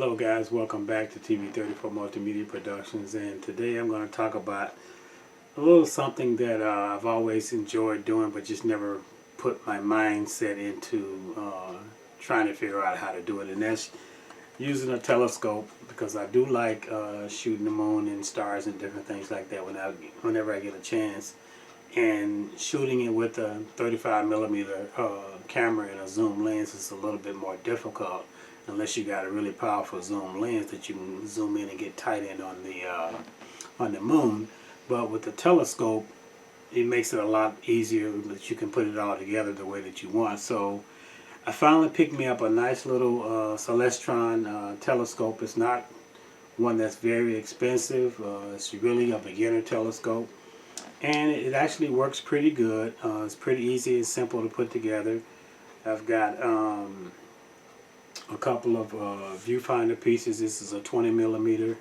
Hello guys, welcome back to TV34 Multimedia Productions, and today I'm going to talk about a little something that I've always enjoyed doing but just never put my mindset into trying to figure out how to do it, and that's using a telescope, because I do like shooting the moon and stars and different things like that whenever I get a chance, and shooting it with a 35mm camera and a zoom lens is a little bit more difficult unless you got a really powerful zoom lens that you can zoom in and get tight in on the moon. But with the telescope, it makes it a lot easier that you can put it all together the way that you want. So I finally picked me up a nice little Celestron telescope. It's not one that's very expensive. It's really a beginner telescope, and it actually works pretty good. It's pretty easy and simple to put together. I've got a couple of viewfinder pieces. This is a 20mm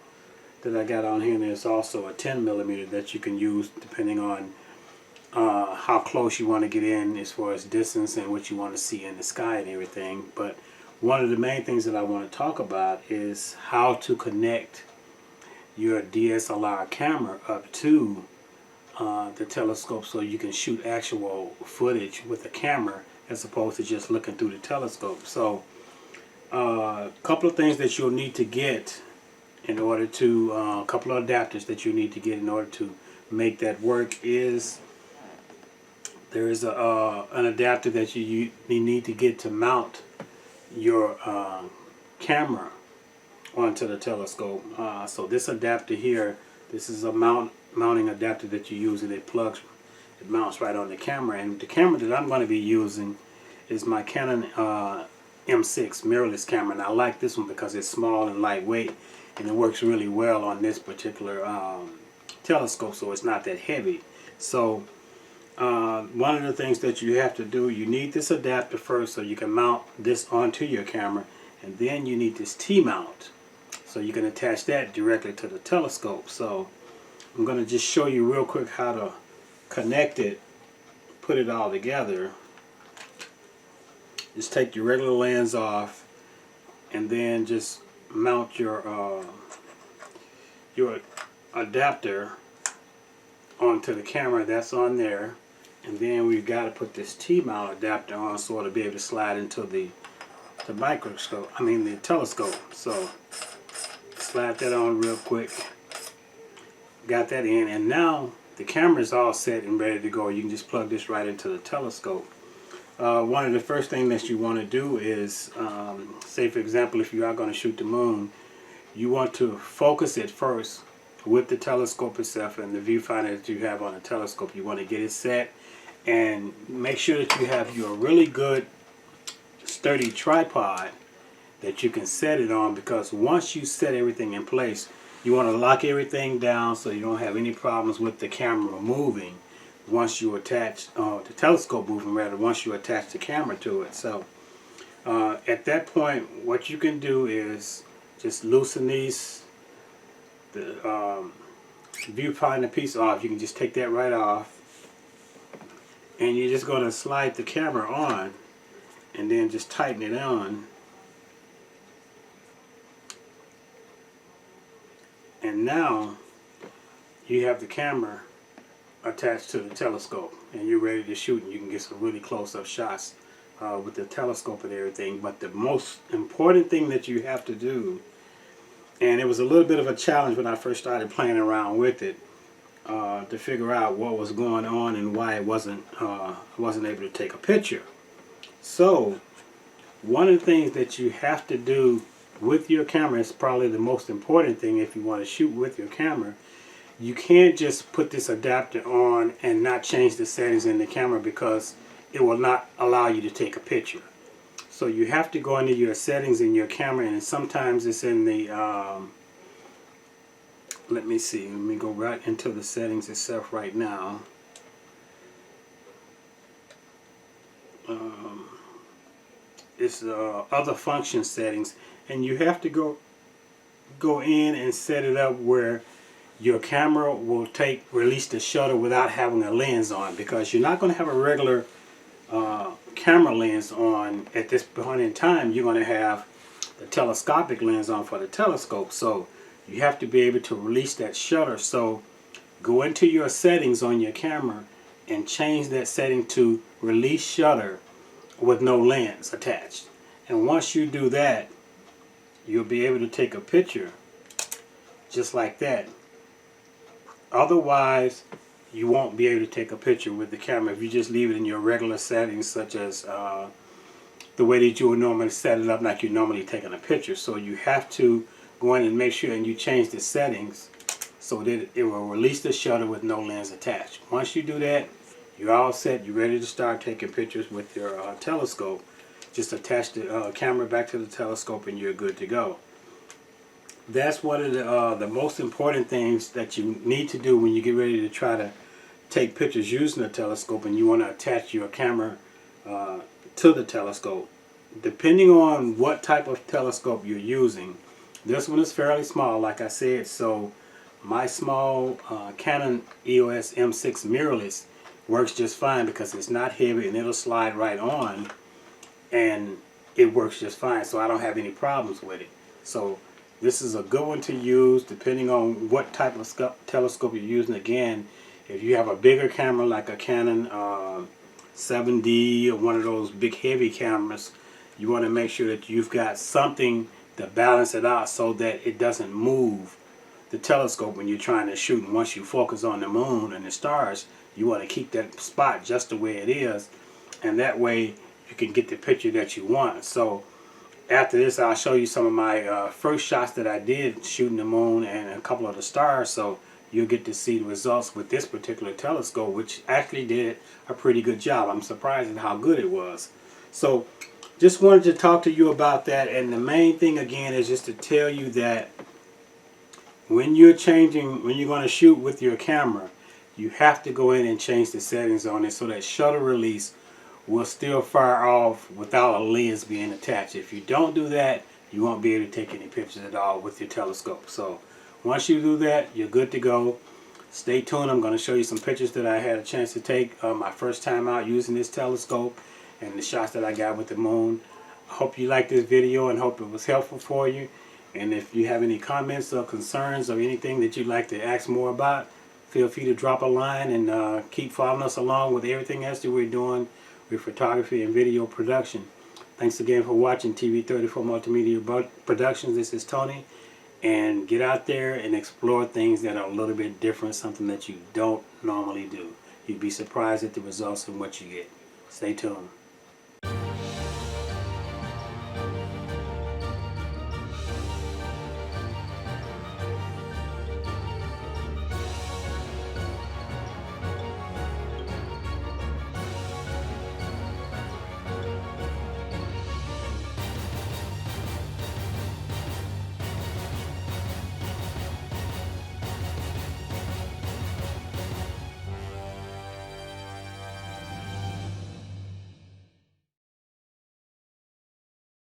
that I got on here, and there's also a 10mm that you can use depending on how close you want to get in as far as distance and what you want to see in the sky and everything. But one of the main things that I want to talk about is how to connect your DSLR camera up to the telescope so you can shoot actual footage with the camera as opposed to just looking through the telescope. So a couple of things that you'll need to get in order to, a couple of adapters that you need to get in order to make that work is there is an adapter that you need to get to mount your camera onto the telescope. So this adapter here, this is a mounting adapter that you use, and it mounts right on the camera. And the camera that I'm going to be using is my Canon M6 mirrorless camera, and I like this one because it's small and lightweight, and it works really well on this particular telescope, so it's not that heavy. So one of the things that you have to do, you need this adapter first so you can mount this onto your camera, and then you need this T-mount so you can attach that directly to the telescope. So I'm going to just show you real quick how to connect it, put it all together. Just take your regular lens off, and then just mount your adapter onto the camera that's on there, and then we've got to put this T-mount adapter on so it'll be able to slide into the microscope. I mean the telescope. So slide that on real quick. Got that in, and now the camera is all set and ready to go. You can just plug this right into the telescope. One of the first things that you want to do is, say for example, if you are going to shoot the moon, you want to focus it first with the telescope itself and the viewfinder that you have on the telescope. You want to get it set and make sure that you have your really good sturdy tripod that you can set it on, because once you set everything in place, you want to lock everything down so you don't have any problems with the camera moving once you attach the telescope moving, rather, once you attach the camera to it. So at that point, what you can do is just loosen the viewfinder piece off. You can just take that right off, and you're just going to slide the camera on and then just tighten it on, and now you have the camera attached to the telescope and you're ready to shoot, and you can get some really close-up shots with the telescope and everything. But the most important thing that you have to do, and it was a little bit of a challenge when I first started playing around with it, to figure out what was going on and why I wasn't able to take a picture. So one of the things that you have to do with your camera is probably the most important thing if you want to shoot with your camera. You can't just put this adapter on and not change the settings in the camera, because it will not allow you to take a picture. So you have to go into your settings in your camera, and sometimes it's in the let me go right into the settings itself right now. It's other function settings, and you have to go in and set it up where your camera will release the shutter without having a lens on, because you're not going to have a regular camera lens on at this point in time. You're going to have the telescopic lens on for the telescope. So you have to be able to release that shutter. So go into your settings on your camera and change that setting to release shutter with no lens attached. And once you do that, you'll be able to take a picture just like that. Otherwise, you won't be able to take a picture with the camera if you just leave it in your regular settings, such as the way that you would normally set it up like you're normally taking a picture. So you have to go in and make sure and you change the settings so that it will release the shutter with no lens attached. Once you do that, you're all set. You're ready to start taking pictures with your telescope. Just attach the camera back to the telescope and you're good to go. That's one of the most important things that you need to do when you get ready to try to take pictures using a telescope and you want to attach your camera to the telescope. Depending on what type of telescope you're using, this one is fairly small, like I said, so my small Canon EOS M6 mirrorless works just fine because it's not heavy and it'll slide right on, and it works just fine, so I don't have any problems with it. So this is a good one to use depending on what type of telescope you're using. Again, if you have a bigger camera like a Canon 7D or one of those big heavy cameras, you want to make sure that you've got something to balance it out so that it doesn't move the telescope when you're trying to shoot. And once you focus on the moon and the stars, you want to keep that spot just the way it is, and that way you can get the picture that you want. So after this, I'll show you some of my first shots that I did shooting the moon and a couple of the stars, so you'll get to see the results with this particular telescope, which actually did a pretty good job. I'm surprised at how good it was. So just wanted to talk to you about that, and the main thing again is just to tell you that when you're going to shoot with your camera, you have to go in and change the settings on it so that shutter release will still fire off without a lens being attached. If you don't do that, you won't be able to take any pictures at all with your telescope. So once you do that, you're good to go. Stay tuned. I'm going to show you some pictures that I had a chance to take my first time out using this telescope and the shots that I got with the moon. I hope you liked this video and hope it was helpful for you. And if you have any comments or concerns or anything that you'd like to ask more about, feel free to drop a line, and keep following us along with everything else that we're doing with photography and video production. Thanks again for watching TV34 Multimedia Productions. This is Tony, and get out there and explore things that are a little bit different, something that you don't normally do. You'd be surprised at the results and what you get. Stay tuned.